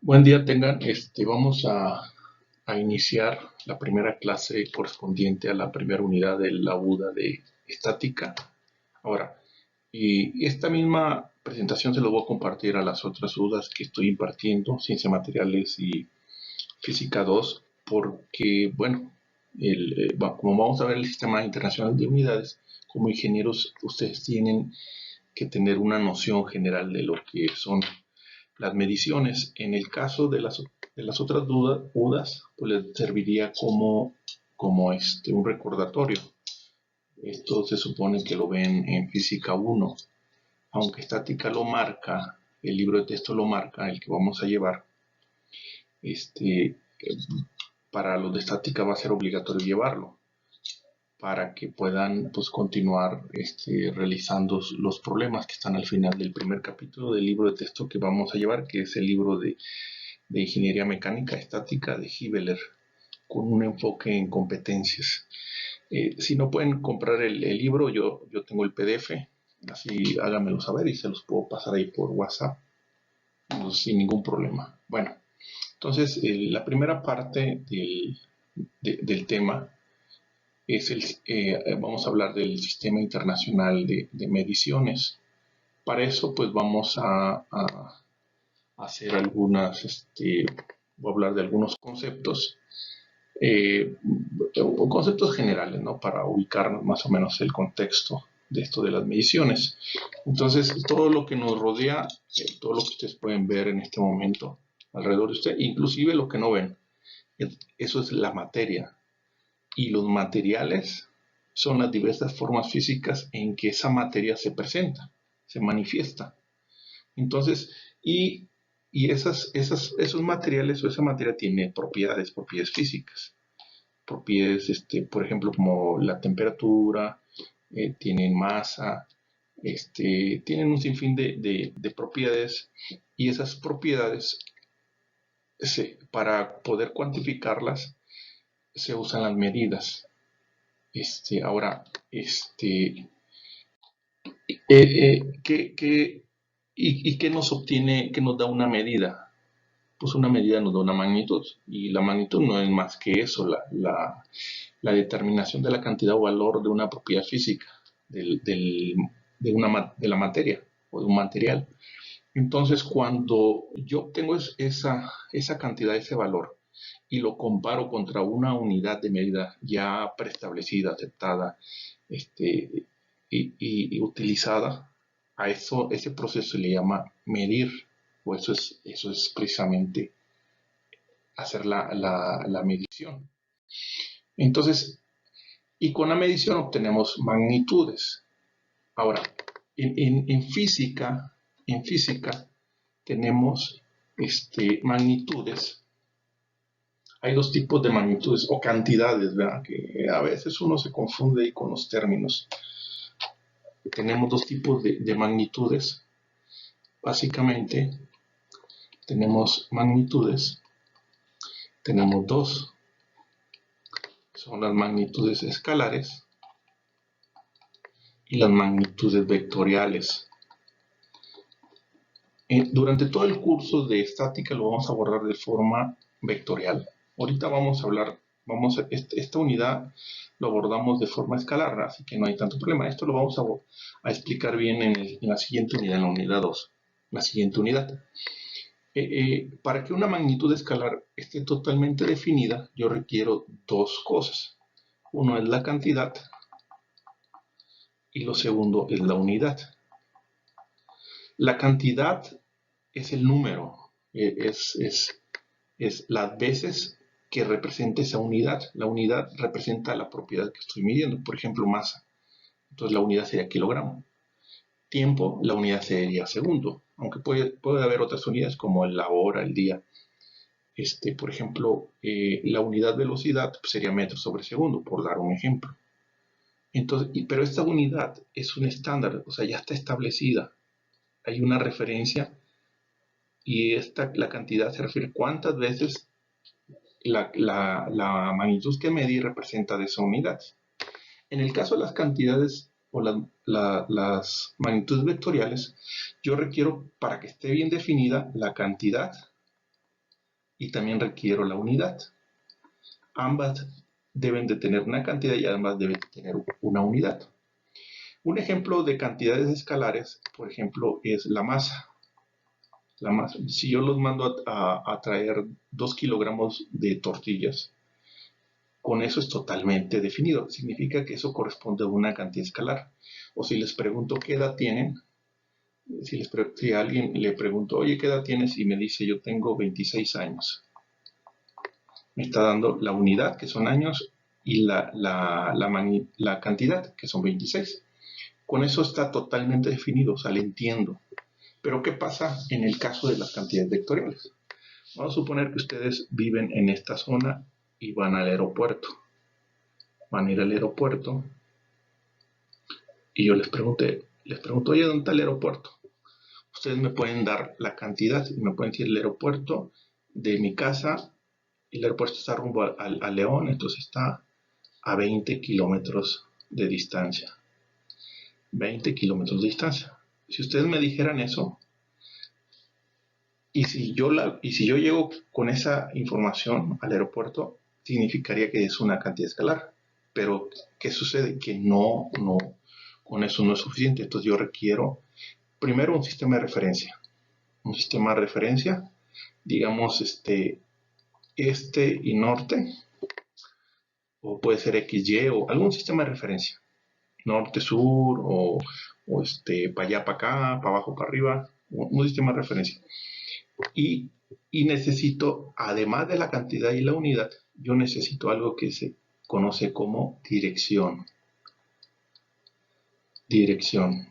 Buen día tengan. Vamos a iniciar la primera clase correspondiente a la primera unidad de la UDA de estática. Ahora, y esta misma presentación se lo voy a compartir a las otras UDAs que estoy impartiendo, Ciencia Materiales y Física 2, porque, bueno, como vamos a ver el Sistema Internacional de Unidades, como ingenieros ustedes tienen que tener una noción general de lo que son las mediciones. En el caso de las otras UDAs, pues les serviría como un recordatorio. Esto se supone que lo ven en Física 1, aunque estática lo marca, el libro de texto lo marca, el que vamos a llevar. Para los de estática va a ser obligatorio llevarlo, para que puedan pues continuar realizando los problemas que están al final del primer capítulo del libro de texto que vamos a llevar, que es el libro de Ingeniería Mecánica Estática de Hibeler, con un enfoque en competencias. Si no pueden comprar el libro, yo tengo el PDF, así háganmelo saber y se los puedo pasar ahí por WhatsApp, sin ningún problema. Bueno, entonces la primera parte del tema es vamos a hablar del Sistema Internacional de Mediciones. Para eso, pues vamos a hacer voy a hablar de algunos conceptos, conceptos generales, ¿no? Para ubicar más o menos el contexto de esto de las mediciones. Entonces, todo lo que nos rodea, todo lo que ustedes pueden ver en este momento alrededor de usted, inclusive lo que no ven, eso es la materia. Y los materiales son las diversas formas físicas en que esa materia se presenta, se manifiesta. Entonces, esos materiales o esa materia tiene propiedades físicas. Propiedades, por ejemplo, como la temperatura, tienen masa, tienen un sinfín de propiedades, y esas propiedades, para poder cuantificarlas, se usan las medidas. Ahora, ¿qué nos obtiene, qué nos da una medida? Pues una medida nos da una magnitud, y la magnitud no es más que eso, la determinación de la cantidad o valor de una propiedad física, de la materia o de un material. Entonces, cuando yo obtengo esa cantidad, ese valor, y lo comparo contra una unidad de medida ya preestablecida, aceptada, y utilizada, ese proceso se le llama medir, o eso es precisamente hacer la medición. Entonces, y con la medición obtenemos magnitudes. Ahora, en física tenemos magnitudes. Hay dos tipos de magnitudes o cantidades, ¿verdad? Que a veces uno se confunde ahí con los términos. Tenemos dos tipos de magnitudes. Básicamente, tenemos magnitudes. Tenemos dos. Son las magnitudes escalares y las magnitudes vectoriales. Durante todo el curso de estática lo vamos a abordar de forma vectorial. Ahorita vamos a hablar, esta unidad lo abordamos de forma escalar, así que no hay tanto problema. Esto lo vamos a explicar bien en la siguiente unidad, en la unidad 2, la siguiente unidad. Para que una magnitud escalar esté totalmente definida, yo requiero dos cosas. Uno es la cantidad y lo segundo es la unidad. La cantidad es el número, es las veces que representa esa unidad. La unidad representa la propiedad que estoy midiendo, por ejemplo, masa. Entonces la unidad sería kilogramo. Tiempo, la unidad sería segundo, aunque puede haber otras unidades como la hora, el día. Por ejemplo, la unidad velocidad sería metro sobre segundo, por dar un ejemplo. Entonces, pero esta unidad es un estándar, o sea, ya está establecida. Hay una referencia, y la cantidad se refiere cuántas veces la magnitud que medí representa de esa unidad. En el caso de las cantidades o las magnitudes vectoriales, yo requiero, para que esté bien definida, la cantidad y también requiero la unidad. Ambas deben de tener una cantidad y ambas deben de tener una unidad. Un ejemplo de cantidades escalares, por ejemplo, es la masa. La masa. Si yo los mando a traer 2 kilogramos de tortillas, con eso es totalmente definido. Significa que eso corresponde a una cantidad escalar. O si les pregunto qué edad tienen, si a alguien le pregunto, oye, ¿qué edad tienes? Y me dice, yo tengo 26 años. Me está dando la unidad, que son años, y la cantidad, que son 26. Con eso está totalmente definido, o sea, le entiendo. Pero ¿qué pasa en el caso de las cantidades vectoriales? Vamos a suponer que ustedes viven en esta zona y van al aeropuerto. Van a ir al aeropuerto y yo les pregunto, oye, ¿dónde está el aeropuerto? Ustedes me pueden dar la cantidad y me pueden decir el aeropuerto de mi casa. El aeropuerto está rumbo a León, entonces está a 20 kilómetros de distancia. 20 kilómetros de distancia. Si ustedes me dijeran eso, y si yo llego con esa información al aeropuerto, significaría que es una cantidad escalar. Pero, ¿qué sucede? Que no, con eso no es suficiente. Entonces yo requiero primero un sistema de referencia. Un sistema de referencia, digamos, este y norte, o puede ser XY, o algún sistema de referencia. Norte, sur, o para allá, para acá, para abajo, para arriba, un sistema de referencia. Y necesito, además de la cantidad y la unidad, yo necesito algo que se conoce como dirección. Dirección.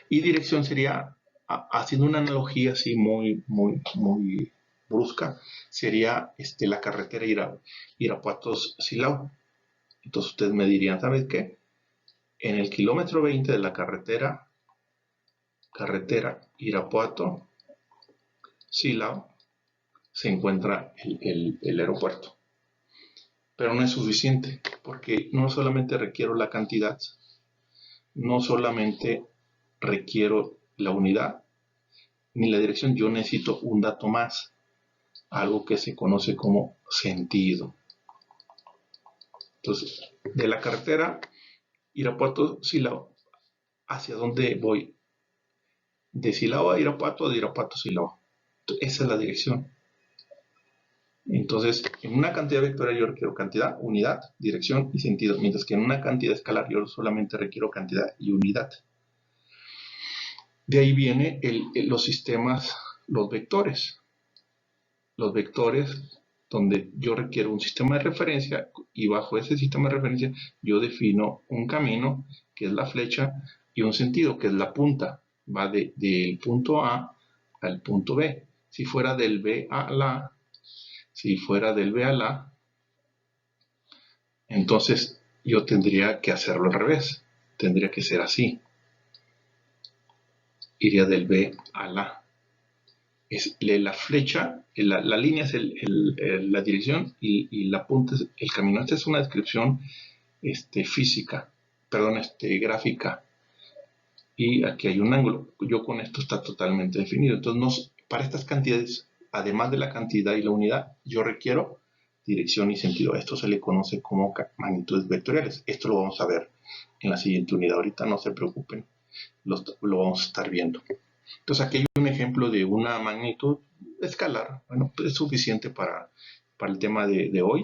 Y dirección sería, haciendo una analogía así muy brusca, sería la carretera Irapuatos-Silao. Entonces ustedes me dirían, ¿sabes qué? En el kilómetro 20 de la carretera Irapuato-Silao, se encuentra el aeropuerto. Pero no es suficiente, porque no solamente requiero la cantidad, no solamente requiero la unidad, ni la dirección, yo necesito un dato más, algo que se conoce como sentido. Entonces, de la carretera Irapuato-Silao, ¿hacia dónde voy? De Silao a Irapuato, de Irapuato a Silao. Esa es la dirección. Entonces, en una cantidad vectorial yo requiero cantidad, unidad, dirección y sentido, mientras que en una cantidad escalar yo solamente requiero cantidad y unidad. De ahí vienen los sistemas, los vectores. Los vectores donde yo requiero un sistema de referencia y bajo ese sistema de referencia yo defino un camino, que es la flecha, y un sentido, que es la punta. Va del punto A al punto B. Si fuera del B a la, entonces yo tendría que hacerlo al revés. Tendría que ser así. Iría del B a la. Es la flecha, la línea es la dirección y la punta es el camino. Esta es una descripción física, perdón, gráfica. Y aquí hay un ángulo. Yo con esto está totalmente definido. Entonces, para estas cantidades, además de la cantidad y la unidad, yo requiero dirección y sentido. Esto se le conoce como magnitudes vectoriales. Esto lo vamos a ver en la siguiente unidad. Ahorita no se preocupen, lo vamos a estar viendo. Entonces aquí hay un ejemplo de una magnitud escalar. Bueno, pues es suficiente para el tema de hoy.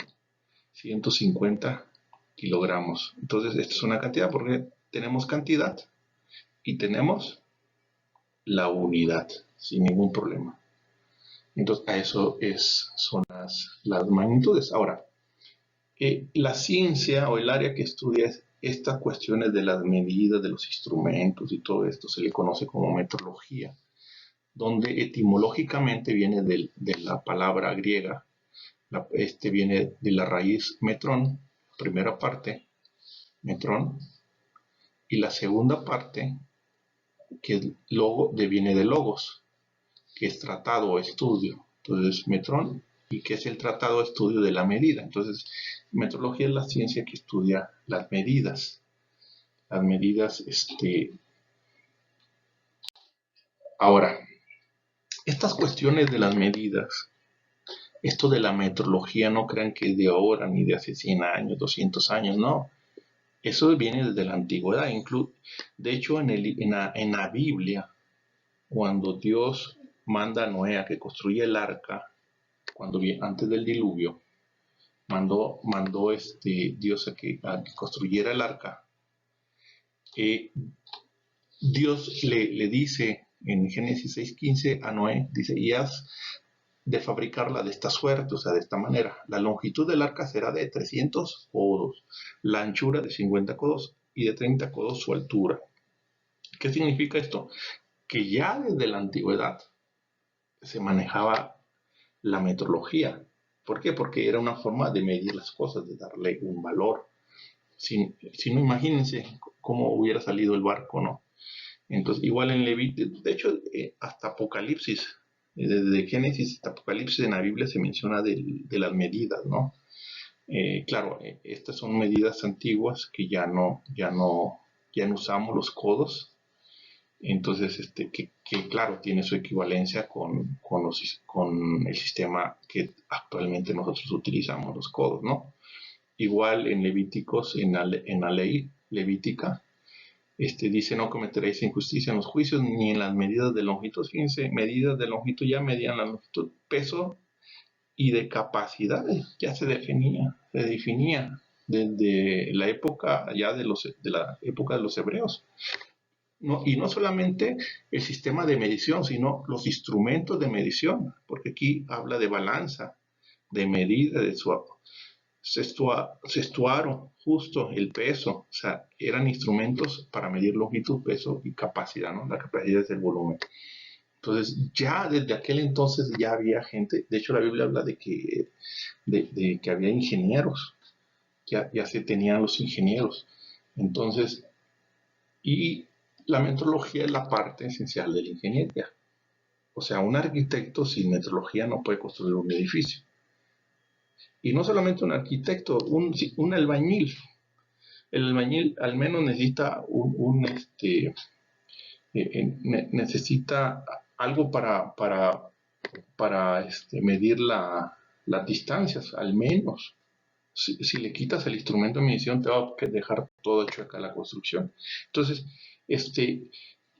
150 kilogramos. Entonces esta es una cantidad porque tenemos cantidad y tenemos la unidad sin ningún problema. Entonces a eso son las magnitudes. Ahora, la ciencia o el área que estudia estas cuestiones de las medidas, de los instrumentos y todo esto se le conoce como metrología, donde etimológicamente viene de la palabra griega, viene de la raíz metrón, primera parte, metrón, y la segunda parte, que viene de logos, que es tratado o estudio. Entonces, metrón, y que es el tratado o estudio de la medida. Entonces, metrología es la ciencia que estudia las medidas. Las medidas, Ahora, estas cuestiones de las medidas Esto de la metrología no crean que es de ahora, ni de hace 100 años, 200 años, no. Eso viene desde la antigüedad. De hecho, en la Biblia, cuando Dios manda a Noé a que construya el arca, antes del diluvio, mandó Dios a que construyera el arca. Dios le dice en Génesis 6:15 a Noé, dice, y has de fabricarla de esta suerte, o sea, de esta manera. La longitud del arca será de 300 codos, la anchura de 50 codos y de 30 codos su altura. ¿Qué significa esto? Que ya desde la antigüedad se manejaba la metrología. ¿Por qué? Porque era una forma de medir las cosas, de darle un valor. Si no, imagínense cómo hubiera salido el barco, ¿no? Entonces, igual en Levítico, de hecho, hasta Apocalipsis, desde Génesis hasta Apocalipsis en la Biblia se menciona de las medidas, ¿no? Claro, estas son medidas antiguas que ya no usamos los codos. Entonces, que claro, tiene su equivalencia con el sistema que actualmente nosotros utilizamos, los codos, ¿no? Igual en Levíticos, en la ley levítica, dice no cometeréis injusticia en los juicios ni en las medidas de longitud. Fíjense, medidas de longitud ya medían la longitud, peso y de capacidades, ya se definía desde la época ya de la época de los hebreos. No, y no solamente el sistema de medición, sino los instrumentos de medición, porque aquí habla de balanza, de medida, de cestuaro, justo, el peso, o sea, eran instrumentos para medir longitud, peso y capacidad, ¿no? La capacidad es el volumen. Entonces, ya desde aquel entonces ya había gente, de hecho la Biblia habla de que había ingenieros, ya se tenían los ingenieros. Entonces, y la metrología es la parte esencial de la ingeniería. O sea, un arquitecto sin metrología no puede construir un edificio. Y no solamente un arquitecto, un albañil. El albañil al menos necesita necesita algo para medir las distancias, al menos. Si le quitas el instrumento de medición, te va a dejar todo hecho acá la construcción. Entonces,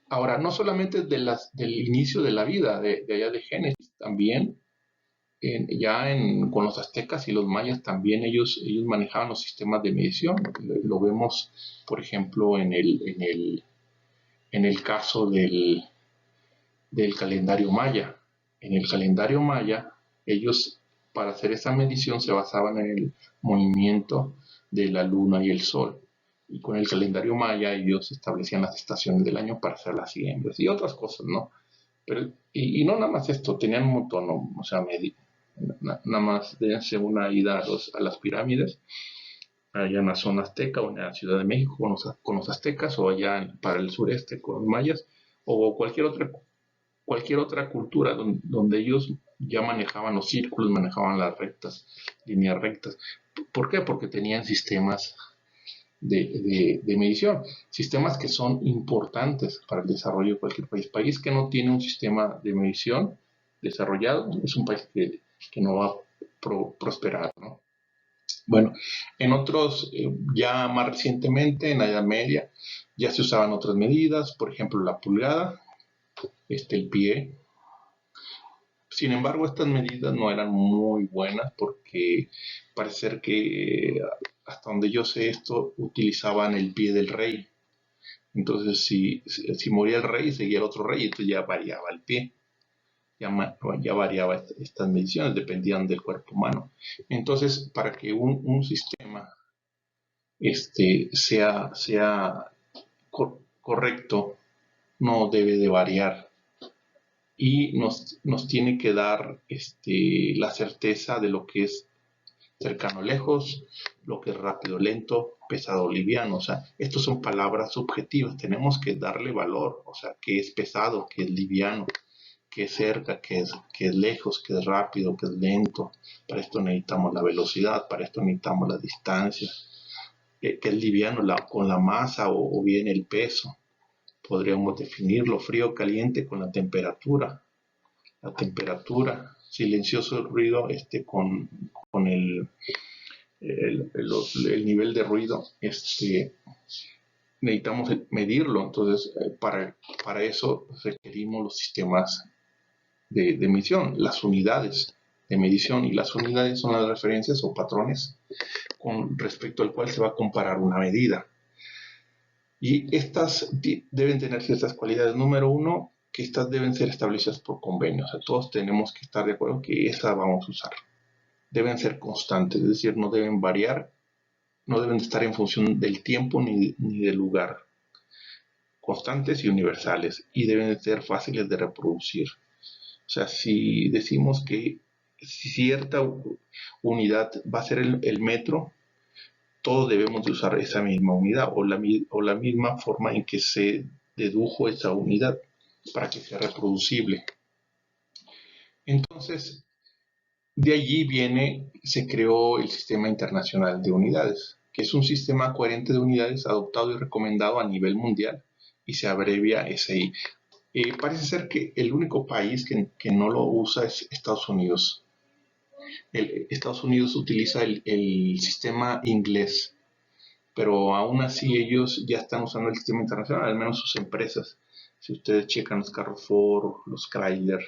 ahora, no solamente del inicio de la vida, de allá de Génesis, también con los aztecas y los mayas también ellos manejaban los sistemas de medición. Lo vemos, por ejemplo, en el caso del calendario maya. En el calendario maya, ellos para hacer esa medición se basaban en el movimiento de la luna y el sol. Y con el calendario maya ellos establecían las estaciones del año para hacer las siembras y otras cosas, ¿no? Pero, y no nada más esto, tenían un montón, ¿no? O sea, nada más dense una ida a las pirámides, allá en la zona azteca o en la Ciudad de México con los aztecas, o allá para el sureste con los mayas, o cualquier otra cultura donde ellos ya manejaban los círculos, manejaban las rectas, líneas rectas. ¿Por qué? Porque tenían sistemas de medición, sistemas que son importantes para el desarrollo de cualquier país. País que no tiene un sistema de medición desarrollado es un país que no va a prosperar, ¿no? Bueno, en otros, ya más recientemente, en la Edad Media, ya se usaban otras medidas, por ejemplo, la pulgada, el pie. Sin embargo, estas medidas no eran muy buenas porque parece ser que, hasta donde yo sé esto, utilizaban el pie del rey. Entonces, si moría el rey, seguía el otro rey, entonces ya variaba el pie. Ya variaba estas mediciones, dependían del cuerpo humano. Entonces, para que un sistema sea correcto, no debe de variar y nos tiene que dar la certeza de lo que es cercano lejos, lo que es rápido lento, pesado liviano. O sea, estos son palabras subjetivas, tenemos que darle valor, o sea, que es pesado, que es liviano, que es cerca, que es lejos, que es rápido, que es lento. Para esto necesitamos la velocidad, para esto necesitamos la distancia, que es liviano con la masa o bien el peso. Podríamos definirlo frío o caliente con la temperatura. la temperatura, silencioso el ruido, con el nivel de ruido, necesitamos medirlo. Entonces, para eso requerimos los sistemas de medición, las unidades de medición, y las unidades son las referencias o patrones con respecto al cual se va a comparar una medida. Y estas deben tener ciertas cualidades. Número uno, que estas deben ser establecidas por convenio. O sea, todos tenemos que estar de acuerdo que estas vamos a usar. Deben ser constantes, es decir, no deben variar, no deben estar en función del tiempo ni del lugar. Constantes y universales, y deben ser fáciles de reproducir. O sea, si decimos que cierta unidad va a ser el metro, todos debemos de usar esa misma unidad o la misma forma en que se dedujo esa unidad para que sea reproducible. Entonces, de allí se creó el Sistema Internacional de Unidades, que es un sistema coherente de unidades adoptado y recomendado a nivel mundial y se abrevia SI. Parece ser que el único país que no lo usa es Estados Unidos. Estados Unidos utiliza el sistema inglés, pero aún así ellos ya están usando el sistema internacional, al menos sus empresas. Si ustedes checan los Carrefour, los Chrysler,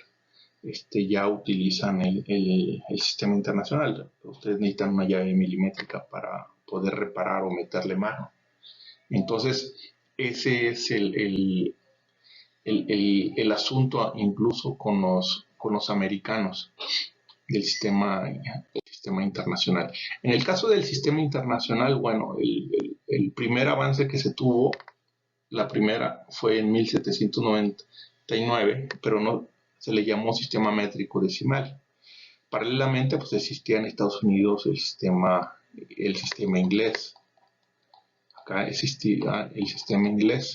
ya utilizan el sistema internacional. Ustedes necesitan una llave milimétrica para poder reparar o meterle mano. Entonces, ese es el asunto incluso con los americanos del sistema internacional. En el caso del sistema internacional, bueno, el primer avance que se tuvo, la primera fue en 1799, pero no se le llamó sistema métrico decimal. Paralelamente, pues existía en Estados Unidos el sistema inglés. Acá existía el sistema inglés,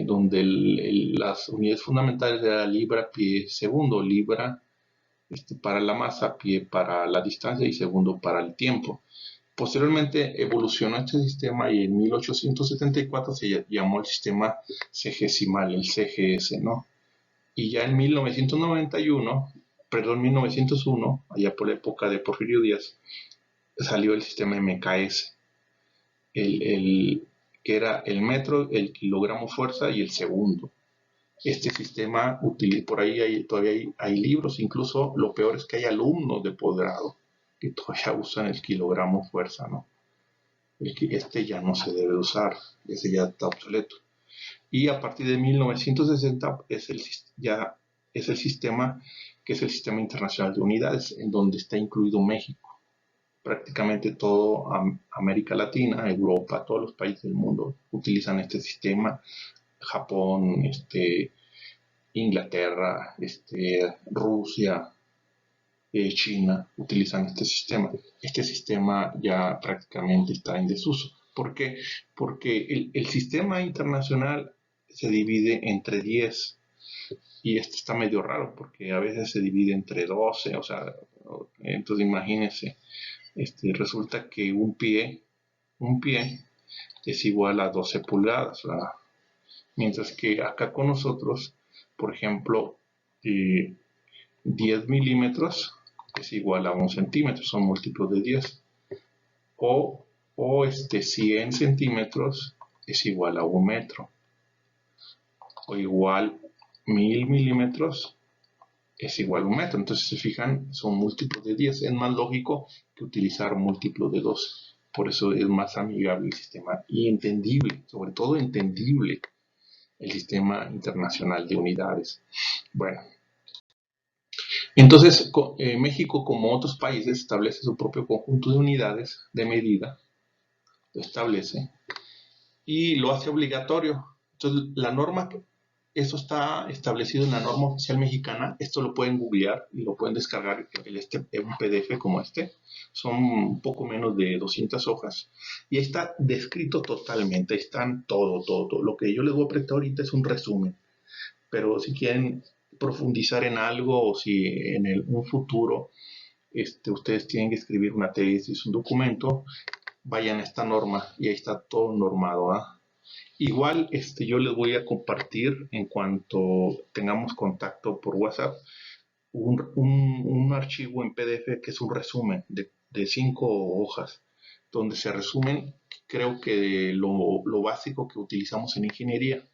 donde las unidades fundamentales eran libra, pie, segundo. Libra para la masa, pie para la distancia y segundo para el tiempo. Posteriormente evolucionó este sistema y en 1874 se llamó el sistema sexagesimal, el CGS, ¿no? Y ya en 1901, allá por la época de Porfirio Díaz, salió el sistema MKS, que era el metro, el kilogramo fuerza y el segundo. Este sistema, por ahí todavía hay libros, incluso lo peor es que hay alumnos de posgrado que todavía usan el kilogramo fuerza, ¿no? Ya no se debe usar, ese ya está obsoleto. Y a partir de 1960 es el sistema que es el Sistema Internacional de Unidades, en donde está incluido México. Prácticamente toda América Latina, Europa, todos los países del mundo utilizan este sistema. Japón, Inglaterra, Rusia, China utilizan este sistema. Este sistema ya prácticamente está en desuso. ¿Por qué? Porque el sistema internacional se divide entre 10 y está medio raro porque a veces se divide entre 12, o sea, entonces imagínense, resulta que un pie es igual a 12 pulgadas, ¿verdad? Mientras que acá con nosotros, por ejemplo, 10 milímetros es igual a 1 centímetro, son múltiplos de 10. O 100 centímetros es igual a 1 metro. O igual 1000 milímetros es igual a 1 metro. Entonces, si se fijan, son múltiplos de 10. Es más lógico que utilizar múltiplos de 12. Por eso es más amigable el sistema y entendible, sobre todo entendible, el Sistema Internacional de Unidades. Bueno, entonces México, como otros países, establece su propio conjunto de unidades de medida, lo establece y lo hace obligatorio. Entonces, la norma, eso está establecido en la norma oficial mexicana. Esto lo pueden googlear y lo pueden descargar en un PDF como este. Son un poco menos de 200 hojas. Y ahí está descrito totalmente. Ahí están todo. Lo que yo les voy a presentar ahorita es un resumen. Pero si quieren profundizar en algo o si en un futuro ustedes tienen que escribir una tesis, un documento, vayan a esta norma y ahí está todo normado, ¿eh? Igual yo les voy a compartir en cuanto tengamos contacto por WhatsApp un archivo en PDF que es un resumen de 5 hojas, donde se resumen, creo que lo básico que utilizamos en ingeniería.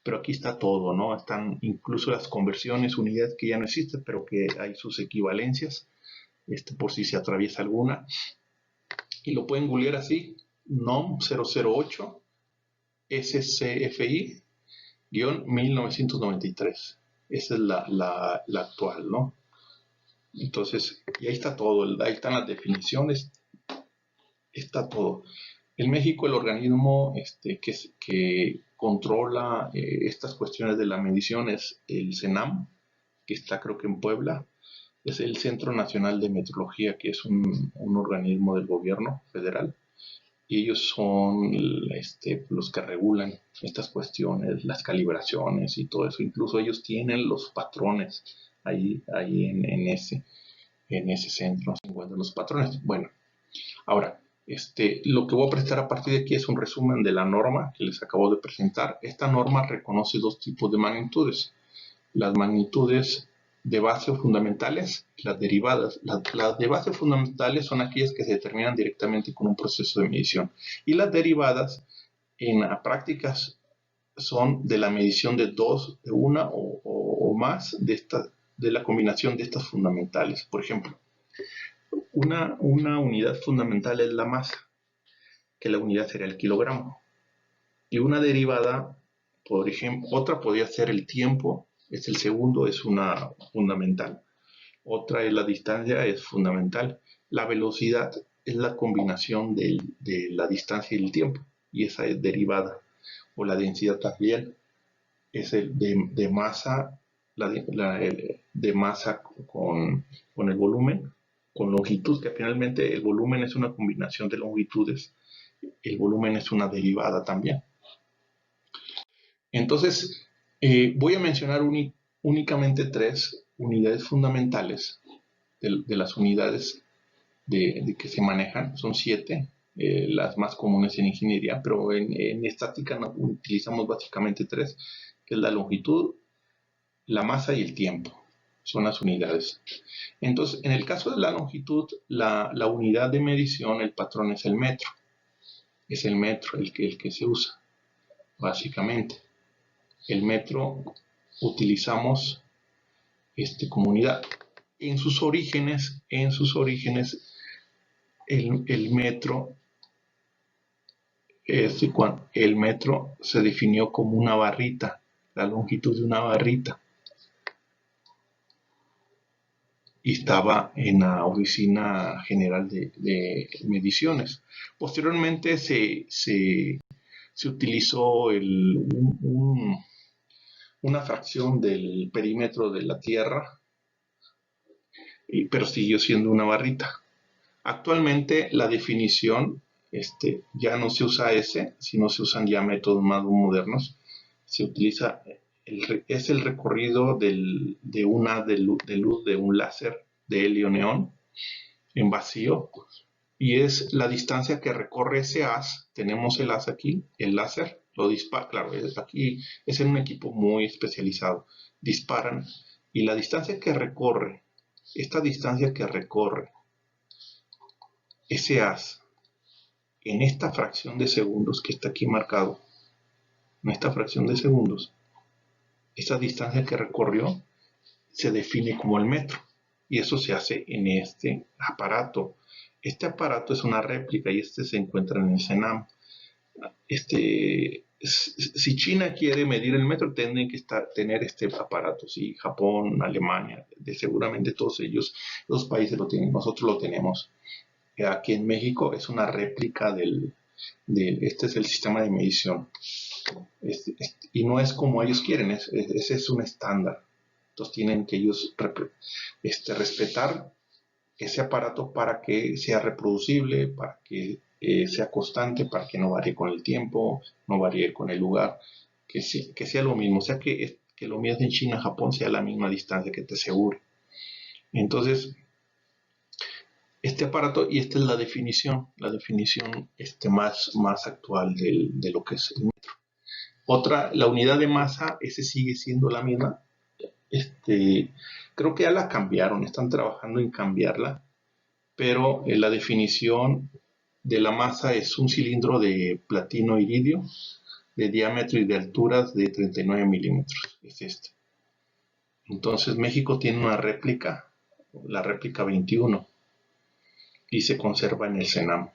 Pero aquí está todo, ¿no? Están incluso las conversiones, unidades que ya no existen, pero que hay sus equivalencias, por si se atraviesa alguna. Y lo pueden googlear así, NOM 008 SCFI-1993. Esa es la actual, ¿no? Entonces, y ahí está todo, ahí están las definiciones, está todo. En México el organismo que controla estas cuestiones de la medición es el CENAM, que está creo que en Puebla. Es el Centro Nacional de Metrología, que es un organismo del gobierno federal. Y ellos son los que regulan estas cuestiones, las calibraciones y todo eso. Incluso ellos tienen los patrones ahí en ese centro se encuentran los patrones. Bueno, ahora, lo que voy a presentar a partir de aquí es un resumen de la norma que les acabo de presentar. Esta norma reconoce 2 tipos de magnitudes. Las magnitudes de base o fundamentales, las derivadas. Las de base fundamentales son aquellas que se determinan directamente con un proceso de medición. Y las derivadas, en prácticas, son de la medición de una o más de la combinación de estas fundamentales. Por ejemplo, una unidad fundamental es la masa, que la unidad sería el kilogramo. Y una derivada, por ejemplo, otra podría ser el tiempo, es el segundo, es una fundamental. Otra es la distancia, es fundamental. La velocidad es la combinación de la distancia y el tiempo, y esa es derivada. O la densidad también es el de masa, de masa con el volumen, con longitud, que finalmente el volumen es una combinación de longitudes. El volumen es una derivada también. Entonces, voy a mencionar únicamente 3 unidades fundamentales de las unidades de que se manejan. Son 7, las más comunes en ingeniería, pero en estática utilizamos básicamente 3, que es la longitud, la masa y el tiempo. Son las unidades. Entonces, en el caso de la longitud, la unidad de medición, el patrón es el metro. Es el metro el que se usa, básicamente. El metro utilizamos como unidad. En sus orígenes, el metro se definió como una barrita, la longitud de una barrita. Y estaba en la Oficina General de Mediciones. Posteriormente se utilizó una fracción del perímetro de la Tierra, pero siguió siendo una barrita. Actualmente la definición ya no se usa sino se usan ya métodos más modernos. Se utiliza, es el recorrido de un haz de luz de un láser de helio-neón en vacío, y es la distancia que recorre ese haz. Tenemos el haz aquí, el láser, lo dispara, claro, aquí es en un equipo muy especializado, disparan, y la distancia que recorre, esta distancia que recorre ese haz en esta fracción de segundos que está aquí marcado, en esta fracción de segundos, esa distancia que recorrió se define como el metro, y eso se hace en este aparato. Este aparato es una réplica y se encuentra en el CENAM. Si China quiere medir el metro, tienen que tener este aparato. Si Japón, Alemania, seguramente todos ellos, los países lo tienen, nosotros lo tenemos. Aquí en México es una réplica este es el sistema de medición. Y no es como ellos quieren, ese es un estándar. Entonces tienen que ellos respetar ese aparato para que sea reproducible, para que sea constante, para que no varíe con el tiempo, no varíe con el lugar, que sea lo mismo, o sea que lo midas en China, Japón, sea la misma distancia, que te asegure. Entonces, este aparato, y esta es la definición más actual de lo que es el metro. La unidad de masa, ese sigue siendo la misma. Creo que ya la cambiaron, están trabajando en cambiarla, pero la definición de la masa es un cilindro de platino iridio de diámetro y de alturas de 39 milímetros. Es este. Entonces México tiene una réplica, la réplica 21, y se conserva en el CENAM.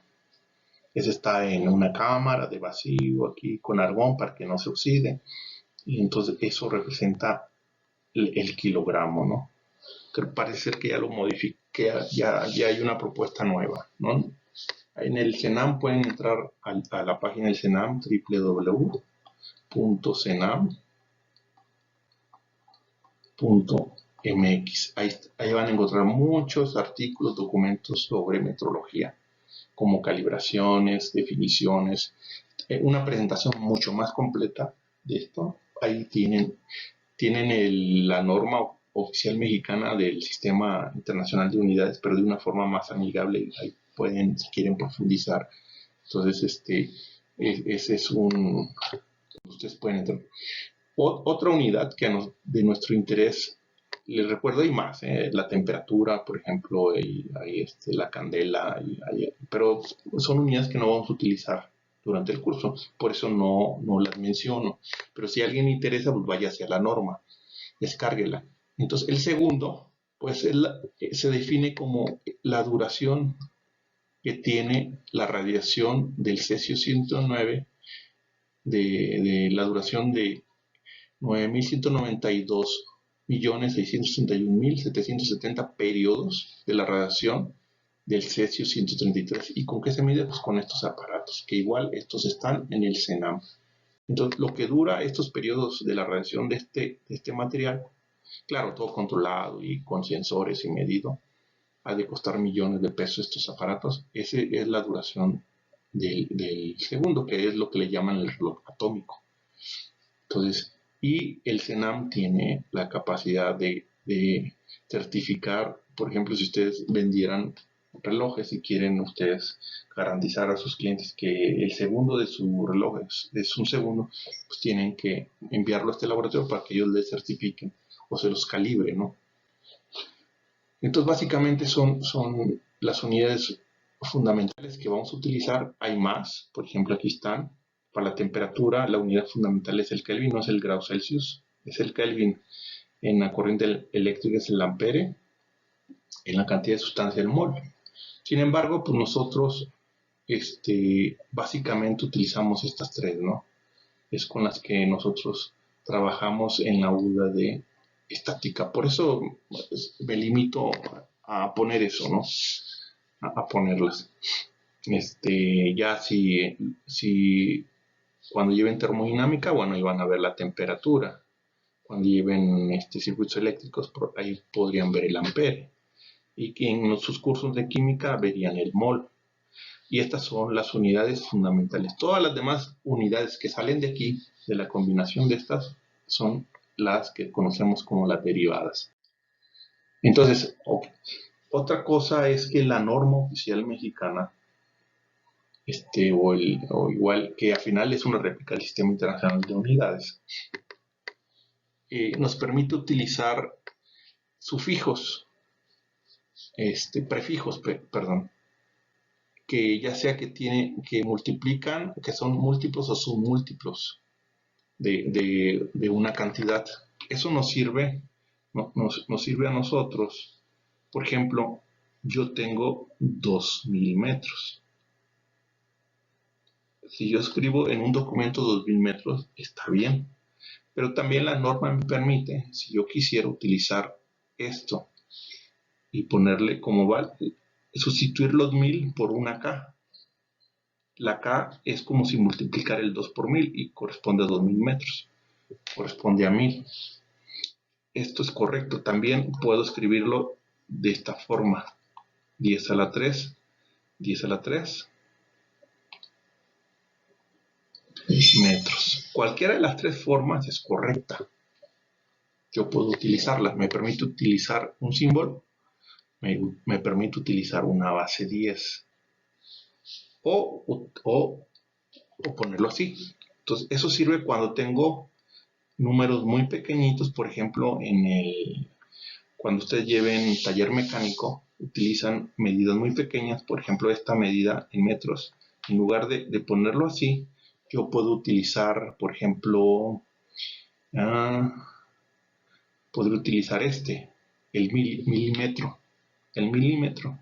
Ese está en una cámara de vacío aquí con argón para que no se oxide. Y entonces eso representa el kilogramo, ¿no? Que parece ser que ya lo modifiqué, ya hay una propuesta nueva, ¿no? En el CENAM pueden entrar a la página del CENAM, www.cenam.mx. Ahí van a encontrar muchos artículos, documentos sobre metrología, como calibraciones, definiciones, una presentación mucho más completa de esto. Ahí tienen la norma oficial mexicana del Sistema Internacional de Unidades, pero de una forma más amigable. Ahí pueden, si quieren, profundizar. Entonces, ese es ustedes pueden entrar. Otra unidad que de nuestro interés, les recuerdo, hay más, la temperatura, por ejemplo, hay la candela, pero son unidades que no vamos a utilizar durante el curso, por eso no las menciono. Pero si a alguien le interesa, pues vaya hacia la norma, descárguela. Entonces, el segundo, pues se define como la duración que tiene la radiación del cesio 109, de la duración de 9.192.661.770 periodos de la radiación del cesio 133. ¿Y con qué se mide? Pues con estos aparatos, que igual estos están en el CENAM. Entonces, lo que dura estos periodos de la radiación de este material, claro, todo controlado y con sensores y medido, ha de costar millones de pesos estos aparatos. Esa es la duración del segundo, que es lo que le llaman el reloj atómico. Entonces, y el CENAM tiene la capacidad de certificar, por ejemplo, si ustedes vendieran relojes y quieren ustedes garantizar a sus clientes que el segundo de su reloj es un segundo, pues tienen que enviarlo a este laboratorio para que ellos les certifiquen o se los calibre, ¿no? Entonces, básicamente son las unidades fundamentales que vamos a utilizar. Hay más, por ejemplo, aquí están. Para la temperatura, la unidad fundamental es el Kelvin, no es el grado Celsius, es el Kelvin. En la corriente eléctrica es el ampere, en la cantidad de sustancia el mol. Sin embargo, pues nosotros básicamente utilizamos estas tres, ¿no? Es con las que nosotros trabajamos en la UDA de estática. Por eso me limito a poner eso, ¿no? A ponerlas. Ya si cuando lleven termodinámica, bueno, ahí van a ver la temperatura. Cuando lleven circuitos eléctricos, ahí podrían ver el ampere. Y que en sus cursos de química verían el mol. Y estas son las unidades fundamentales. Todas las demás unidades que salen de aquí, de la combinación de estas, son las que conocemos como las derivadas. Entonces, otra cosa es que la norma oficial mexicana, o igual que al final es una réplica del Sistema Internacional de Unidades, nos permite utilizar sufijos, prefijos, perdón, que ya sea que multiplican, que son múltiplos o submúltiplos de una cantidad. Eso nos sirve a nosotros. Por ejemplo, yo tengo 2.000 metros. Si yo escribo en un documento 2.000 metros, está bien. Pero también la norma me permite, si yo quisiera utilizar esto y ponerle como sustituir los 1.000 por una K. La K es como si multiplicara el 2 por 1.000 y corresponde a 2.000 metros. Corresponde a 1.000. Esto es correcto. También puedo escribirlo de esta forma. 10 a la 3, 10 a la 3 metros. Cualquiera de las tres formas es correcta. Yo puedo utilizarlas. Me permite utilizar un símbolo. Me permite utilizar una base 10. O ponerlo así. Entonces, eso sirve cuando tengo números muy pequeñitos, por ejemplo, cuando ustedes lleven taller mecánico, utilizan medidas muy pequeñas, por ejemplo, esta medida en metros. En lugar de ponerlo así, yo puedo utilizar, por ejemplo, podría utilizar el milímetro. El milímetro,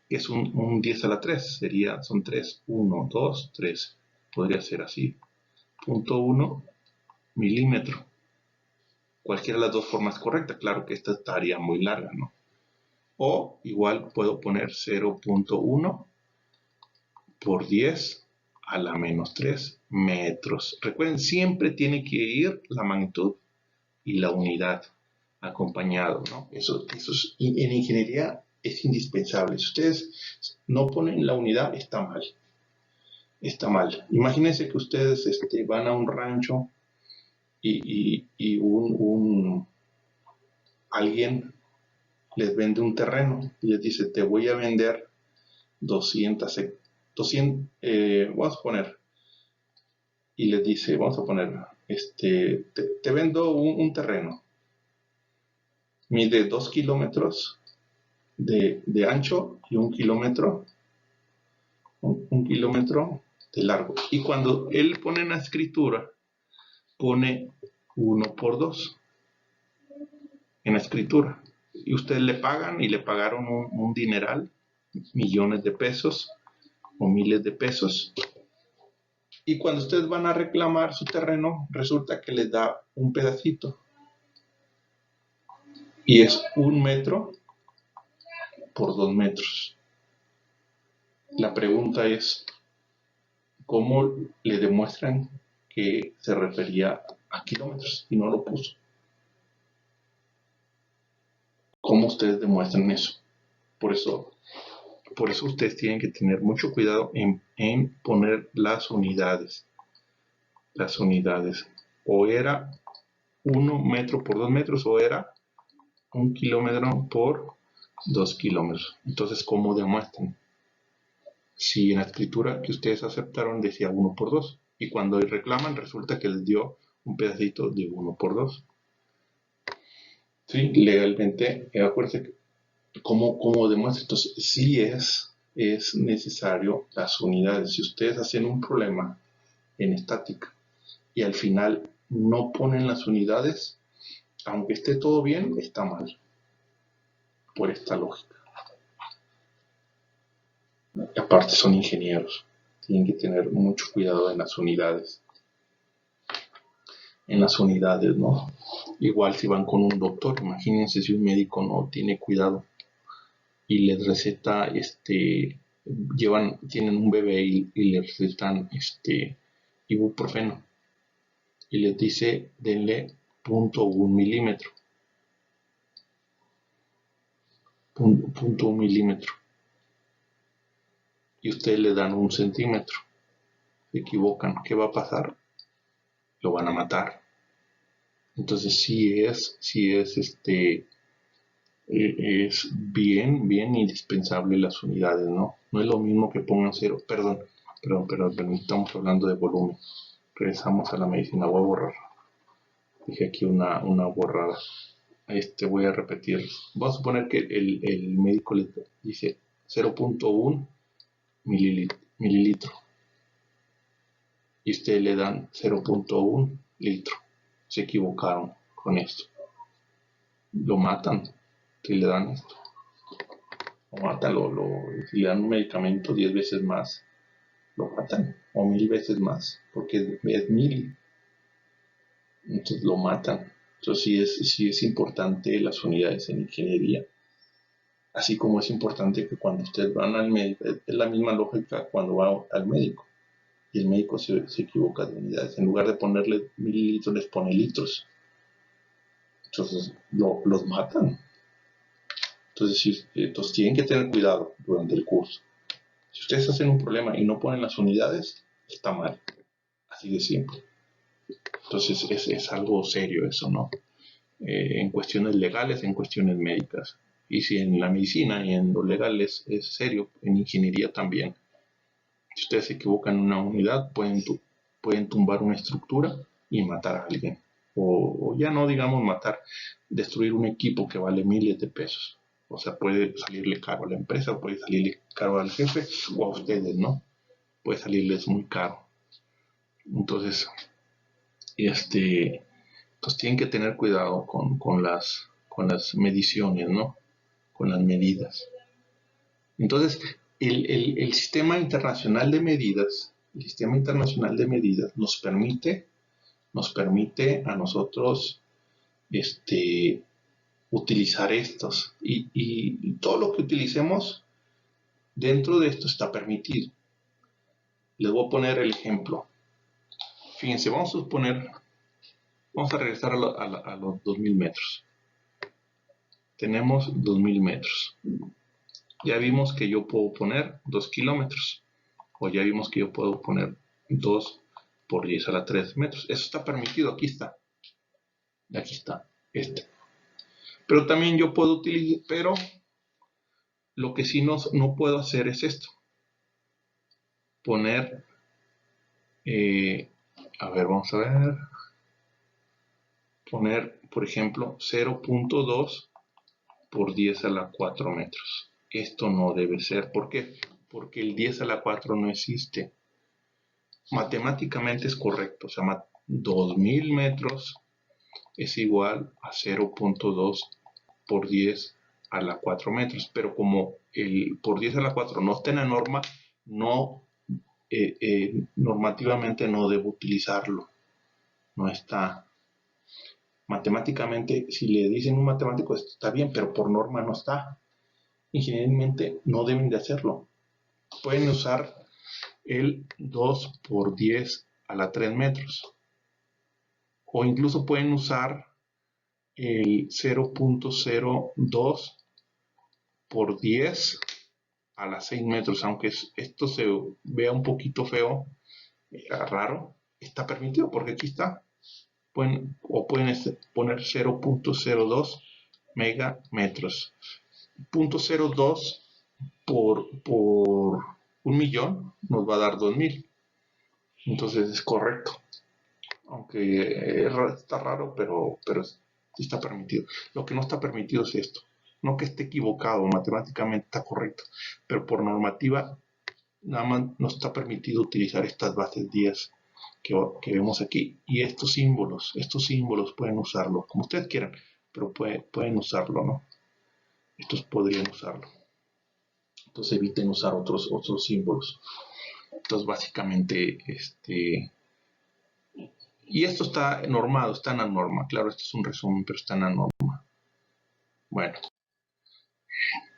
que es un 10 a la 3, son 3, 1, 2, 3. Podría ser así, 0.1 milímetro. Cualquiera de las dos formas correcta, claro que esta estaría muy larga, ¿no? O igual puedo poner 0.1 por 10 a la menos 3 metros. Recuerden, siempre tiene que ir la magnitud y la unidad acompañado, ¿no? Eso en ingeniería es indispensable. Si ustedes no ponen la unidad, está mal. Está mal. Imagínense que ustedes van a un rancho y alguien les vende un terreno y les dice, te voy a vender 200, vamos a poner, y les dice, vamos a poner, te vendo un terreno, mide 2 kilómetros de ancho y 1 kilómetro, un kilómetro de largo. Y cuando él pone en la escritura, pone 1 por 2 en la escritura. Y ustedes le pagan y le pagaron un dineral, millones de pesos o miles de pesos. Y cuando ustedes van a reclamar su terreno, resulta que les da un pedacito. Y es 1 metro por 2 metros. La pregunta es, ¿cómo le demuestran que se refería a kilómetros y no lo puso? ¿Cómo ustedes demuestran eso? Por eso ustedes tienen que tener mucho cuidado en poner las unidades. Las unidades. O era 1 metro por 2 metros o era 1 kilómetro por 2 kilómetros. Entonces, ¿cómo demuestran? Si en la escritura que ustedes aceptaron decía 1 por 2 y cuando reclaman resulta que les dio un pedacito de 1 por 2. Sí, legalmente, acuérdense cómo demuestra. Entonces, sí es necesario las unidades. Si ustedes hacen un problema en estática y al final no ponen las unidades, aunque esté todo bien, está mal. Por esta lógica. Y aparte son ingenieros. Tienen que tener mucho cuidado en las unidades. En las unidades, ¿no? Igual si van con un doctor, imagínense si un médico no tiene cuidado y les receta, tienen un bebé y les recetan ibuprofeno y les dice denle 0.1 milímetro. 0.1 milímetro. Y ustedes le dan 1 centímetro. Se equivocan. ¿Qué va a pasar? Lo van a matar. Entonces sí es bien indispensable las unidades, ¿no? No es lo mismo que pongan 0, perdón, estamos hablando de volumen. Regresamos a la medicina, voy a borrar. Dije aquí una borrada. Voy a repetir. Vamos a suponer que el médico le dice 0.1 mililitro. Y ustedes le dan 0.1 litro. Se equivocaron con esto. Lo matan si le dan esto. Lo matan, si le dan un medicamento 10 veces más, lo matan. O 1000 veces más, porque es 1000. Entonces lo matan. Entonces sí es importante las unidades en ingeniería. Así como es importante que cuando ustedes van al médico, es la misma lógica cuando va al médico. Y el médico se equivoca de unidades. En lugar de ponerle mililitros, les pone litros. Entonces los matan. Entonces tienen que tener cuidado durante el curso. Si ustedes hacen un problema y no ponen las unidades, está mal. Así de simple. Entonces es algo serio eso, ¿no? En cuestiones legales, en cuestiones médicas. Y si en la medicina y en lo legal es serio, en ingeniería también. Si ustedes se equivocan en una unidad, pueden pueden tumbar una estructura y matar a alguien. O ya no digamos matar, destruir un equipo que vale miles de pesos. O sea, puede salirle caro a la empresa, puede salirle caro al jefe o a ustedes, ¿no? Puede salirles muy caro. Entonces, pues tienen que tener cuidado con las mediciones, ¿no? Con las medidas. Entonces, el sistema internacional de medidas, nos permite a nosotros utilizar estos. Y todo lo que utilicemos dentro de esto está permitido. Les voy a poner el ejemplo. Fíjense, vamos a regresar a los 2000 metros. Tenemos 2000 metros. Ya vimos que yo puedo poner 2 kilómetros. O ya vimos que yo puedo poner 2 por 10 a la 3 metros. Eso está permitido, aquí está. Aquí está, Pero también yo puedo utilizar, pero lo que sí no puedo hacer es esto. Poner, a ver, vamos a ver. Poner, por ejemplo, 0.2 por 10 a la 4 metros. Esto no debe ser. ¿Por qué? Porque el 10 a la 4 no existe. Matemáticamente es correcto. O sea, 2000 metros es igual a 0.2 por 10 a la 4 metros. Pero como el por 10 a la 4 no está en la norma, normativamente no debo utilizarlo. No está. Matemáticamente, si le dicen un matemático, esto está bien, pero por norma no está. Ingenierilmente no deben de hacerlo. Pueden usar el 2 por 10 a la 3 metros. O incluso pueden usar el 0.02 por 10 a las 6 metros. Aunque esto se vea un poquito feo, raro, está permitido porque aquí está. Pueden poner 0.02 megametros. 0.02 por 1.000.000 nos va a dar 2.000. Entonces es correcto. Aunque está raro, pero sí está permitido. Lo que no está permitido es esto. No que esté equivocado, matemáticamente está correcto, pero por normativa nada más no está permitido utilizar estas bases 10 que vemos aquí. Y estos símbolos pueden usarlo como ustedes quieran, pero pueden usarlo, ¿no? Estos podrían usarlo. Entonces eviten usar otros símbolos. Entonces básicamente y esto está normado, está en la norma. Claro, esto es un resumen, pero está en la norma. Bueno,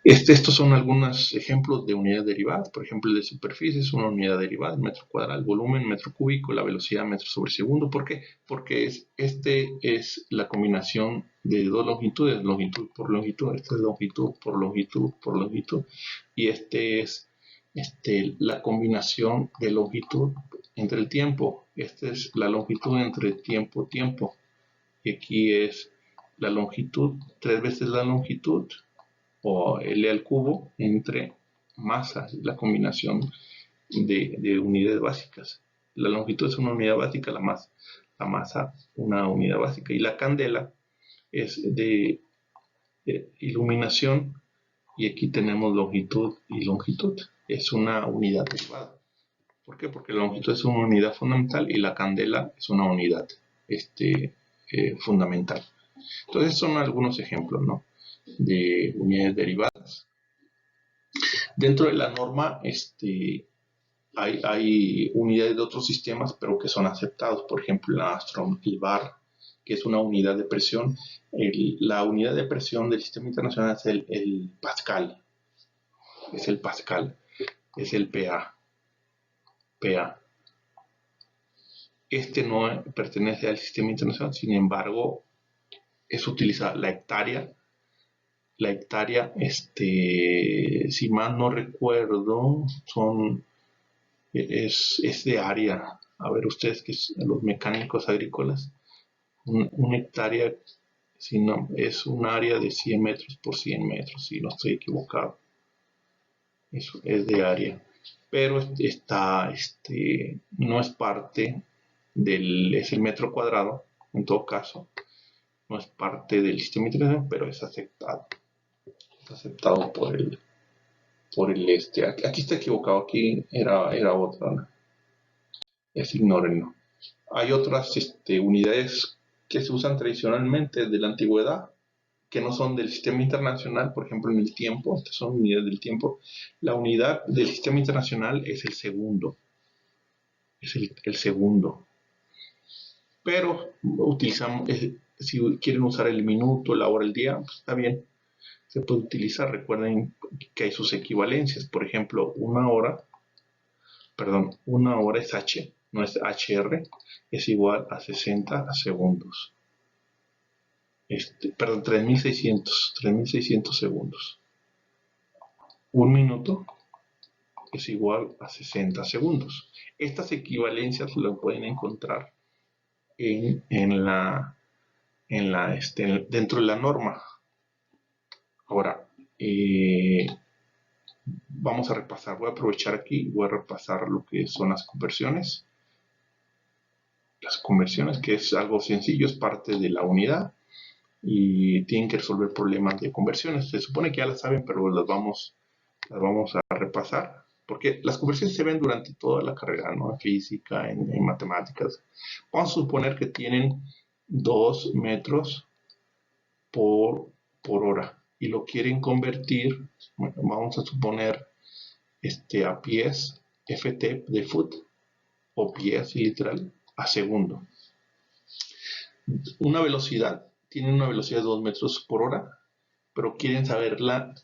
estos son algunos ejemplos de unidades derivadas. Por ejemplo, el de superficie es una unidad derivada, el metro cuadrado, el volumen, metro cúbico, la velocidad, metro sobre segundo. ¿Por qué? Porque es la combinación de dos longitudes, longitud por longitud. Esta es longitud por longitud por longitud. Y es la combinación de longitud entre el tiempo. Esta es la longitud entre tiempo, tiempo. Y aquí es la longitud, 3 veces la longitud, o L al cubo, entre masa, la combinación de unidades básicas. La longitud es una unidad básica, la masa una unidad básica. Y la candela es de iluminación, y aquí tenemos longitud y longitud. Es una unidad derivada. ¿Por qué? Porque la longitud es una unidad fundamental y la candela es una unidad fundamental. Entonces son algunos ejemplos, ¿no?, de unidades derivadas. Dentro de la norma hay unidades de otros sistemas, pero que son aceptados. Por ejemplo, el Armstrong, el bar, que es una unidad de presión. La unidad de presión del sistema internacional es el Pascal. Es el Pascal. Es el PA. No pertenece al sistema internacional, sin embargo, es utilizada la hectárea. La hectárea, si mal no recuerdo, es de área. A ver, ustedes, que los mecánicos agrícolas, una hectárea, si no, es un área de 100 metros por 100 metros, si no estoy equivocado. Eso es de área. Pero no es parte es el metro cuadrado, en todo caso. No es parte del sistema internacional, pero es aceptado. Es aceptado por el aquí está equivocado, aquí era otra, ¿no? Ignórenlo. Hay otras unidades que se usan tradicionalmente de la antigüedad, que no son del sistema internacional, por ejemplo en el tiempo, estas son unidades del tiempo. La unidad del sistema internacional es el segundo, el segundo. Pero utilizamos, si quieren usar el minuto, la hora, el día, pues está bien, se puede utilizar. Recuerden que hay sus equivalencias, por ejemplo, una hora es H, no es HR, es igual a 60 segundos. 3600 segundos. Un minuto es igual a 60 segundos. Estas equivalencias las pueden encontrar dentro de la norma. Ahora, vamos a repasar. Voy a aprovechar aquí, voy a repasar lo que son las conversiones. Las conversiones, que es algo sencillo, es parte de la unidad y tienen que resolver problemas de conversiones. Se supone que ya las saben, pero las vamos a repasar, porque las conversiones se ven durante toda la carrera, ¿no? En física, en matemáticas. Vamos a suponer que tienen 2 metros por hora y lo quieren convertir, bueno, vamos a suponer a pies, ft de foot, o pies literal, a segundo. Una velocidad, tienen una velocidad de 2 metros por hora, pero quieren saberla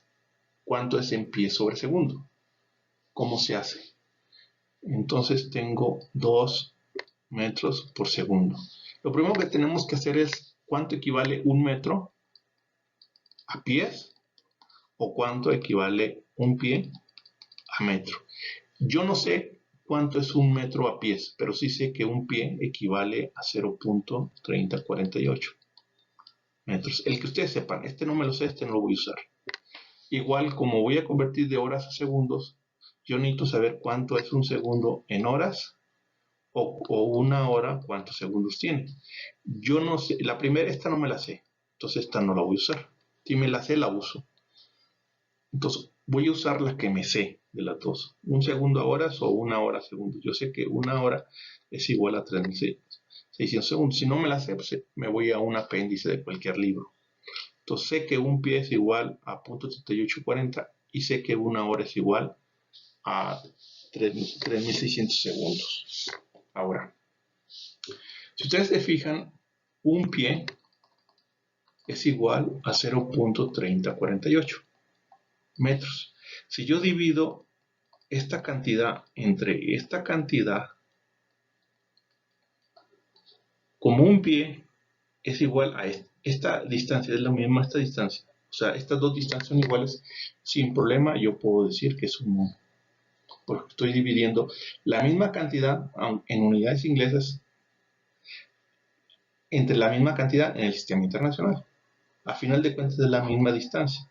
cuánto es en pies sobre segundo. ¿Cómo se hace? Entonces tengo 2 metros por segundo. Lo primero que tenemos que hacer es cuánto equivale 1 metro a pies o cuánto equivale 1 pie a metro. Yo no sé cuánto es 1 metro a pies, pero sí sé que 1 pie equivale a 0.3048 metros. El que ustedes sepan, no me lo sé, no lo voy a usar. Igual, como voy a convertir de horas a segundos, yo necesito saber cuánto es un segundo en horas o una hora, cuántos segundos tiene. Yo no sé, la primera, esta no me la sé, entonces esta no la voy a usar. Si me la sé, la uso. Entonces, voy a usar la que me sé de las dos. 1 segundo a horas o 1 hora a segundos. Yo sé que 1 hora es igual a 3600 segundos. Si no me la sé, pues me voy a un apéndice de cualquier libro. Entonces sé que 1 pie es igual a 0.3840 y sé que 1 hora es igual a 3600 segundos. Ahora, si ustedes se fijan, 1 pie es igual a 0.3048 metros. Si yo divido esta cantidad entre esta cantidad, como 1 pie es igual a esta distancia, es la misma esta distancia. O sea, estas dos distancias son iguales, sin problema yo puedo decir que es un 1. Porque estoy dividiendo la misma cantidad en unidades inglesas entre la misma cantidad en el sistema internacional. A final de cuentas es la misma distancia,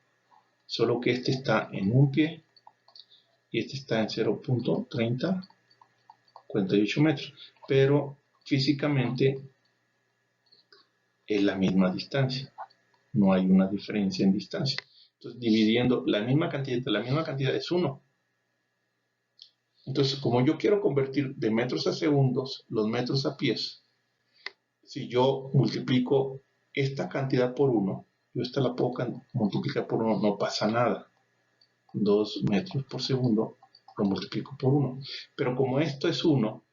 solo que este está en 1 pie y este está en 0.3048 metros, pero físicamente es la misma distancia, no hay una diferencia en distancia. Entonces, dividiendo la misma cantidad entre la misma cantidad es 1. Entonces, como yo quiero convertir de metros a segundos los metros a pies, si yo multiplico esta cantidad por 1, yo esta la puedo multiplicar por 1, no pasa nada. 2 metros por segundo lo multiplico por 1. Pero como esto es 1,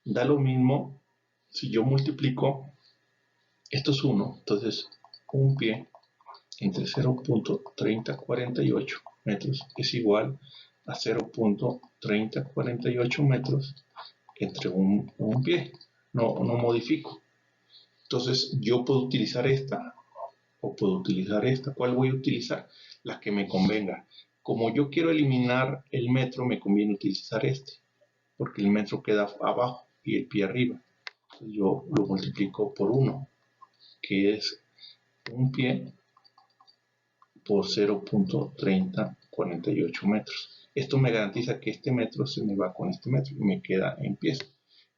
da lo mismo si yo multiplico, esto es 1, entonces 1 pie entre 0.3048 metros es igual a 0.3048 metros entre un pie. No modifico. Entonces yo puedo utilizar esta o puedo utilizar esta. ¿Cuál voy a utilizar? La que me convenga. Como yo quiero eliminar el metro, me conviene utilizar este, porque el metro queda abajo y el pie arriba. Entonces yo lo multiplico por 1, que es 1 pie por 0.3048 metros. Esto me garantiza que este metro se me va con este metro y me queda en pies.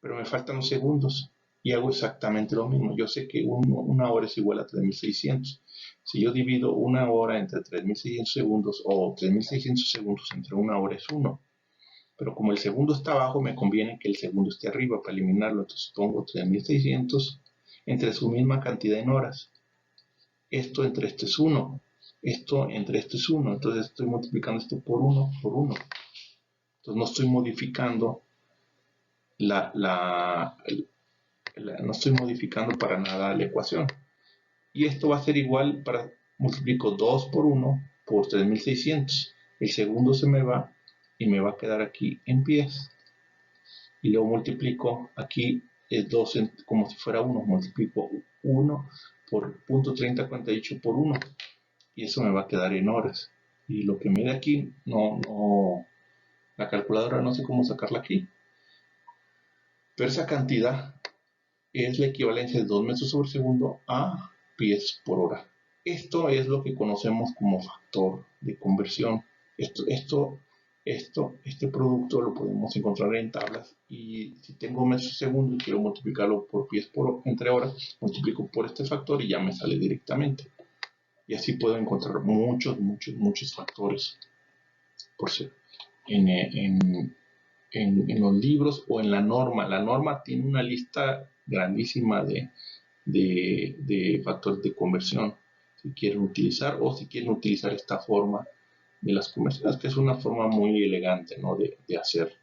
pero me faltan los segundos y hago exactamente lo mismo. Yo sé que una hora es igual a 3600. Si yo divido una hora entre 3600 segundos o 3600 segundos entre una hora es 1. Pero como el segundo está abajo, me conviene que el segundo esté arriba para eliminarlo. Entonces pongo 3600 entre su misma cantidad en horas. Esto entre este es 1. Esto entre este es 1. Entonces estoy multiplicando esto por 1 por 1. Entonces no estoy modificando no estoy modificando para nada la ecuación. Y esto va a ser igual para, multiplico 2 por 1 por 3600. El segundo se me va y me va a quedar aquí en pies. Y luego multiplico, aquí es 2 como si fuera 1, multiplico 1 por 0.3048 por 1. Y eso me va a quedar en horas. Y lo que me dé aquí, la calculadora no sé cómo sacarla aquí. Pero esa cantidad es la equivalencia de 2 metros sobre segundo a pies por hora. Esto es lo que conocemos como factor de conversión. Este producto lo podemos encontrar en tablas, y si tengo metros segundo y quiero multiplicarlo por pies por entre horas, multiplico por este factor y ya me sale directamente. Y así puedo encontrar muchos factores por ser en los libros o en la norma. La norma tiene una lista grandísima de factores de conversión, si quieren utilizar, o si quieren utilizar esta forma de las conversiones, que es una forma muy elegante, ¿no?, de hacer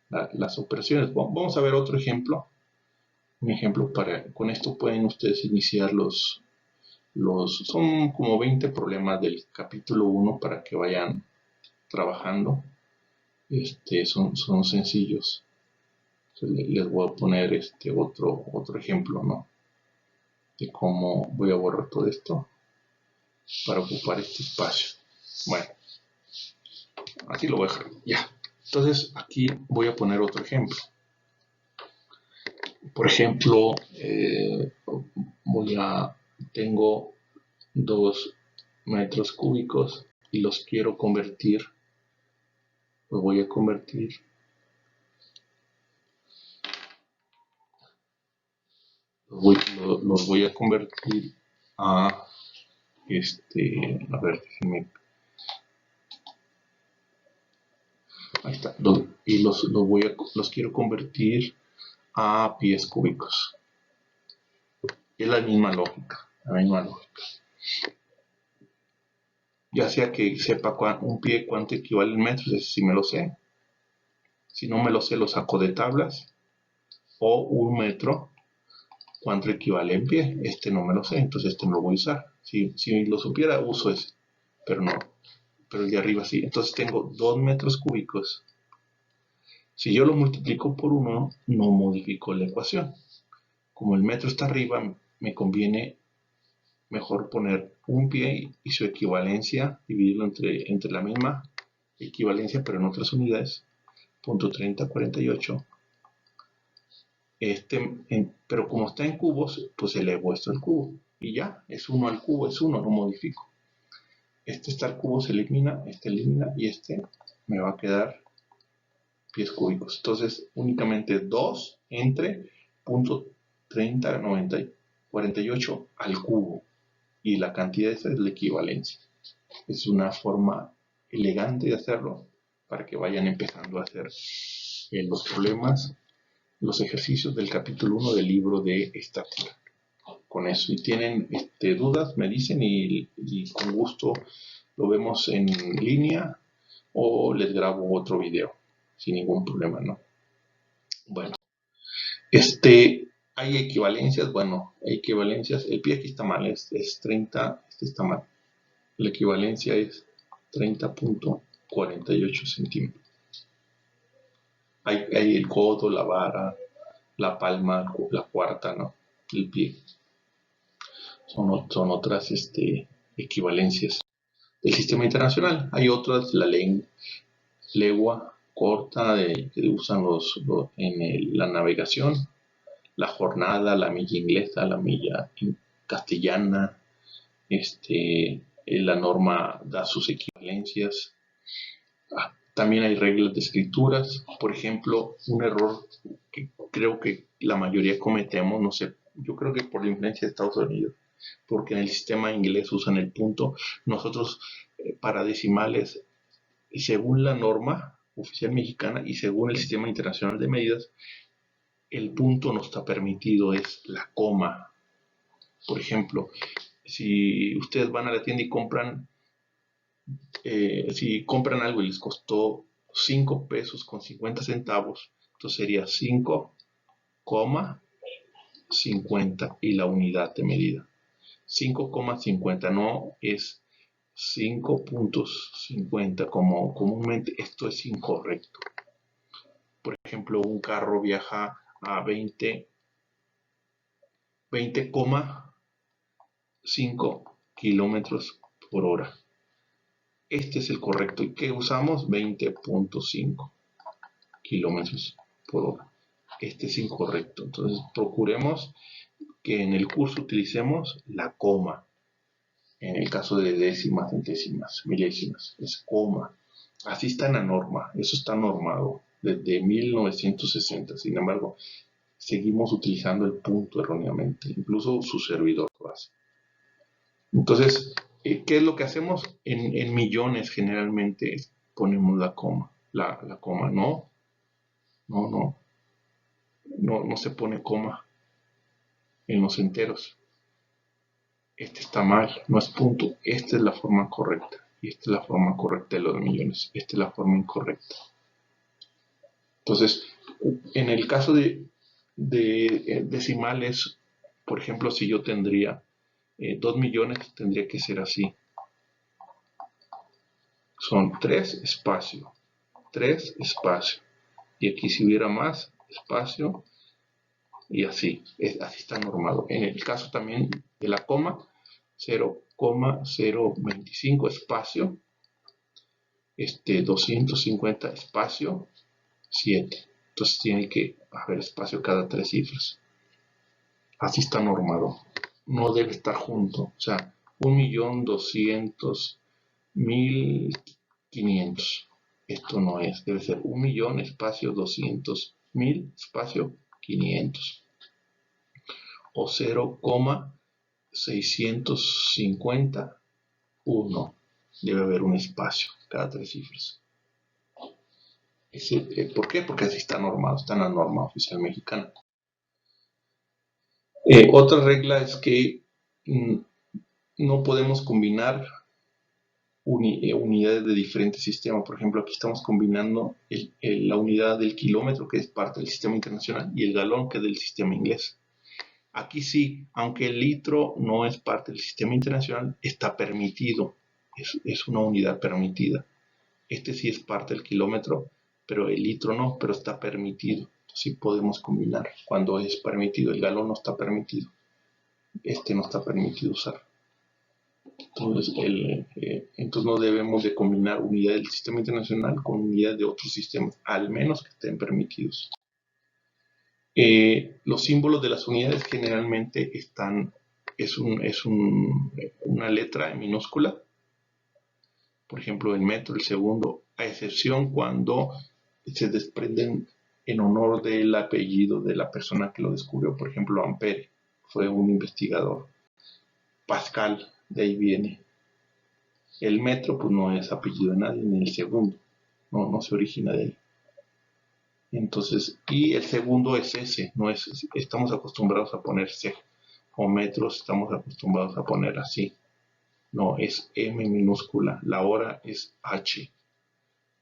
las operaciones. Vamos a ver otro ejemplo. Un ejemplo con esto pueden ustedes iniciar son como 20 problemas del capítulo 1 para que vayan trabajando. Son sencillos. Les voy a poner otro ejemplo, ¿no?, de cómo voy a borrar todo esto para ocupar este espacio. Bueno, así lo voy a dejar. Ya. Entonces aquí voy a poner otro ejemplo. Por ejemplo, tengo 2 metros cúbicos y los quiero convertir. Los voy a convertir los voy a convertir a ver, déjenme. Ahí está. Y los quiero convertir a pies cúbicos. Es la misma lógica. Ya sea que sepa un pie cuánto equivale en metros, si me lo sé. Si no me lo sé, lo saco de tablas. O un metro, cuánto equivale en pie. No me lo sé, entonces no lo voy a usar. Si lo supiera, uso ese. Pero no. Pero el de arriba sí. Entonces tengo 2 metros cúbicos. Si yo lo multiplico por 1, no modifico la ecuación. Como el metro está arriba, me conviene mejor poner un pie y su equivalencia, dividirlo entre la misma equivalencia, pero en otras unidades, 0.3048. Pero como está en cubos, pues elevo esto al cubo. Y ya, es 1 al cubo, es 1, no modifico. Está al cubo, se elimina, elimina, y me va a quedar pies cúbicos. Entonces, únicamente 2 entre 0.3048 al cubo. Y la cantidad esa es la equivalencia. Es una forma elegante de hacerlo para que vayan empezando a hacer los problemas, los ejercicios del capítulo 1 del libro de estática. Con eso, si tienen dudas, me dicen, y con gusto lo vemos en línea o les grabo otro video sin ningún problema, ¿no? Bueno, hay equivalencias. El pie aquí está mal, es 30, está mal. La equivalencia es 30.48 centímetros. Hay el codo, la vara, la palma, la cuarta, ¿no?, el pie. Son otras equivalencias del sistema internacional. Hay otras, la legua corta que usan en la navegación, la jornada, la milla inglesa, la milla castellana. La norma da sus equivalencias. También hay reglas de escrituras. Por ejemplo, un error que creo que la mayoría cometemos, no sé, yo creo que por la influencia de Estados Unidos, porque en el sistema inglés usan el punto. Nosotros, para decimales, según la norma oficial mexicana y según el sistema internacional de medidas, el punto no está permitido, es la coma. Por ejemplo, si ustedes van a la tienda y si compran algo y les costó 5 pesos con 50 centavos, entonces sería 5,50 y la unidad de medida. 5,50 no es 5.50 como comúnmente. Esto es incorrecto. Por ejemplo, un carro viaja a 20,5 kilómetros por hora. Este es el correcto. ¿Y qué usamos? 20.5 kilómetros por hora. Este es incorrecto. Entonces, procuremos que en el curso utilicemos la coma. En el caso de décimas, centésimas, milésimas, es coma. Así está en la norma. Eso está normado desde 1960. Sin embargo, seguimos utilizando el punto erróneamente. Incluso su servidor lo hace. Entonces, ¿qué es lo que hacemos? En millones generalmente ponemos la coma. La coma, no se pone coma en los enteros. Este está mal, no es punto. Esta es la forma correcta. Y esta es la forma correcta de los millones. Esta es la forma incorrecta. Entonces, en el caso de decimales, por ejemplo, si yo tendría 2 millones, tendría que ser así. Son 3 espacio, 3 espacio. Y aquí si hubiera más espacio, y así, así está normado. En el caso también de la coma, 0,025 espacio, 250 espacio, 7. Entonces tiene que haber espacio cada 3 cifras. Así está normado. No debe estar junto. O sea, 1.200.000.500. Esto no es. Debe ser 1.000.000 espacio 200.000 espacio 500. O 0,651. Debe haber un espacio cada 3 cifras. ¿Por qué? Porque así está normado. Está en la norma oficial mexicana. Otra regla es que no podemos combinar unidades de diferentes sistemas. Por ejemplo, aquí estamos combinando la unidad del kilómetro, que es parte del sistema internacional, y el galón, que es del sistema inglés. Aquí sí, aunque el litro no es parte del sistema internacional, está permitido. Es una unidad permitida. Este sí es parte del kilómetro, pero el litro no, pero está permitido. Sí podemos combinar cuando es permitido. El galón no está permitido. Este no está permitido usar. Entonces, no debemos de combinar unidades del sistema internacional con unidades de otros sistemas, al menos que estén permitidos. Los símbolos de las unidades generalmente es una letra en minúscula. Por ejemplo, el metro, el segundo, a excepción cuando se desprenden en honor del apellido de la persona que lo descubrió. Por ejemplo, Ampere fue un investigador. Pascal, de ahí viene. El metro, pues no es apellido de nadie, ni el segundo. No se origina de ahí. Entonces, y el segundo es S, no es, estamos acostumbrados a poner C. O metros estamos acostumbrados a poner así. No, es M minúscula. La hora es H.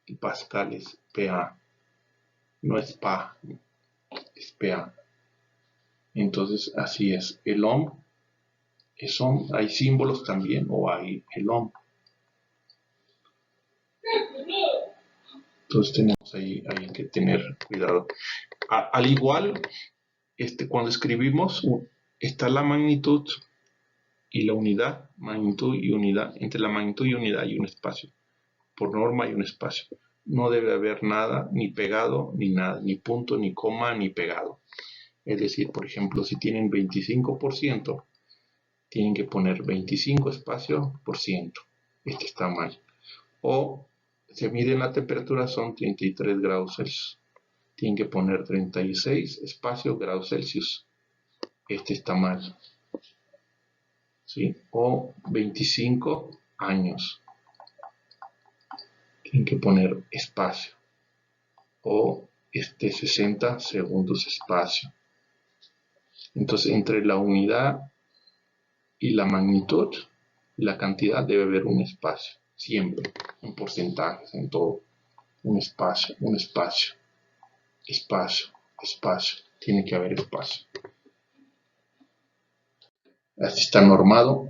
Y Pascal es PA. No es PA, es PA. Entonces, así es. El ohm es ohm. Hay símbolos también, o hay el ohm. Entonces tenemos ahí que tener cuidado. Al igual, cuando escribimos, está la magnitud y la unidad, magnitud y unidad. Entre la magnitud y unidad hay un espacio. Por norma hay un espacio. No debe haber nada, ni pegado, ni nada, ni punto, ni coma, ni pegado. Es decir, por ejemplo, si tienen 25%, tienen que poner 25 espacio por ciento. Este está mal. O se mide la temperatura, son 33 grados Celsius. Tienen que poner 36 espacio grados Celsius. Este está mal. ¿Sí? O 25 años. Tienen que poner espacio. O 60 segundos espacio. Entonces, entre la unidad y la magnitud y la cantidad debe haber un espacio. Siempre. En porcentajes, en todo. Un espacio, espacio, espacio. Tiene que haber espacio. Así está normado.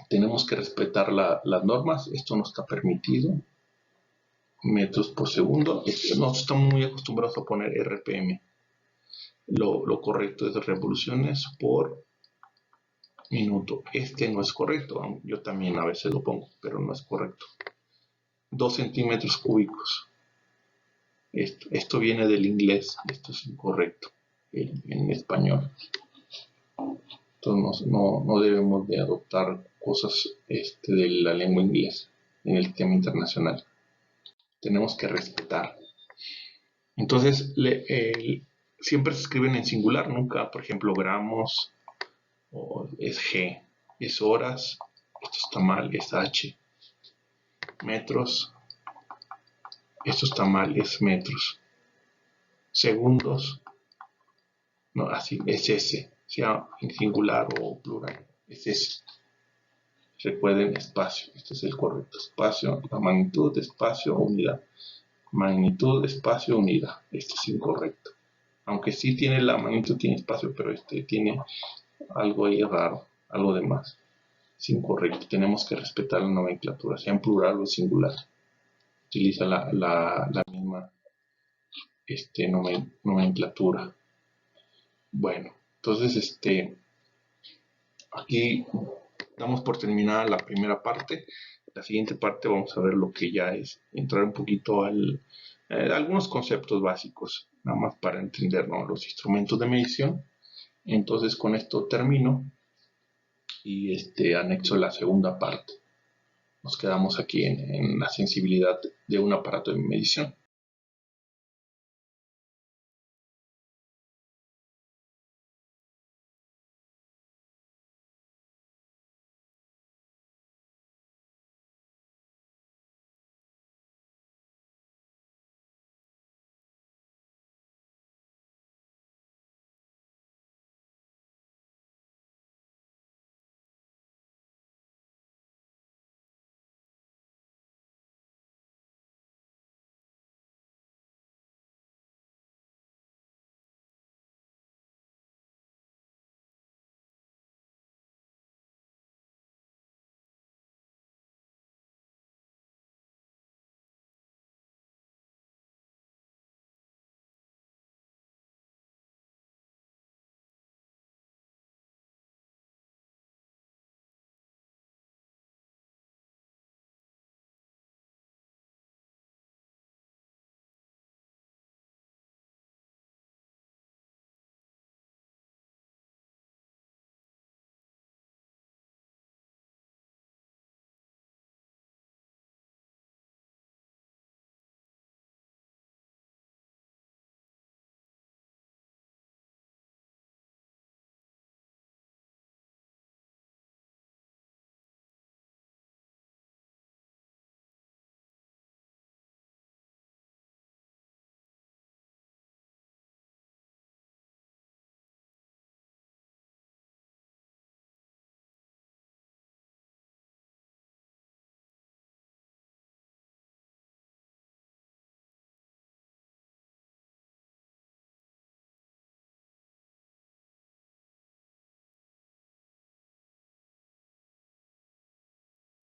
Tenemos que respetar las normas. Esto no está permitido. Metros por segundo. No estamos muy acostumbrados a poner RPM. Lo correcto es revoluciones por minuto. No es correcto. Yo también a veces lo pongo, pero no es correcto. 2 centímetros cúbicos. Esto viene del inglés. Esto es incorrecto en español. Entonces no debemos de adoptar cosas de la lengua inglesa en el tema internacional. Tenemos que respetar. Entonces siempre se escriben en singular, nunca, por ejemplo, gramos, o es G, es horas, esto está mal, es H, metros, esto está mal, es metros, segundos, no, así, es S, sea en singular o plural, es S. Recuerden espacio, este es el correcto, espacio, la magnitud, espacio, unidad, magnitud, espacio, unidad, este es incorrecto. Aunque sí tiene la magnitud, tiene espacio, pero tiene algo ahí raro, algo de más. Es incorrecto, tenemos que respetar la nomenclatura, sea en plural o singular. Utiliza la misma nomenclatura. Bueno, entonces aquí damos por terminada la primera parte. La siguiente parte vamos a ver lo que ya es entrar un poquito algunos conceptos básicos, nada más para entender, ¿no?, los instrumentos de medición. Entonces con esto termino y anexo la segunda parte. Nos quedamos aquí en la sensibilidad de un aparato de medición.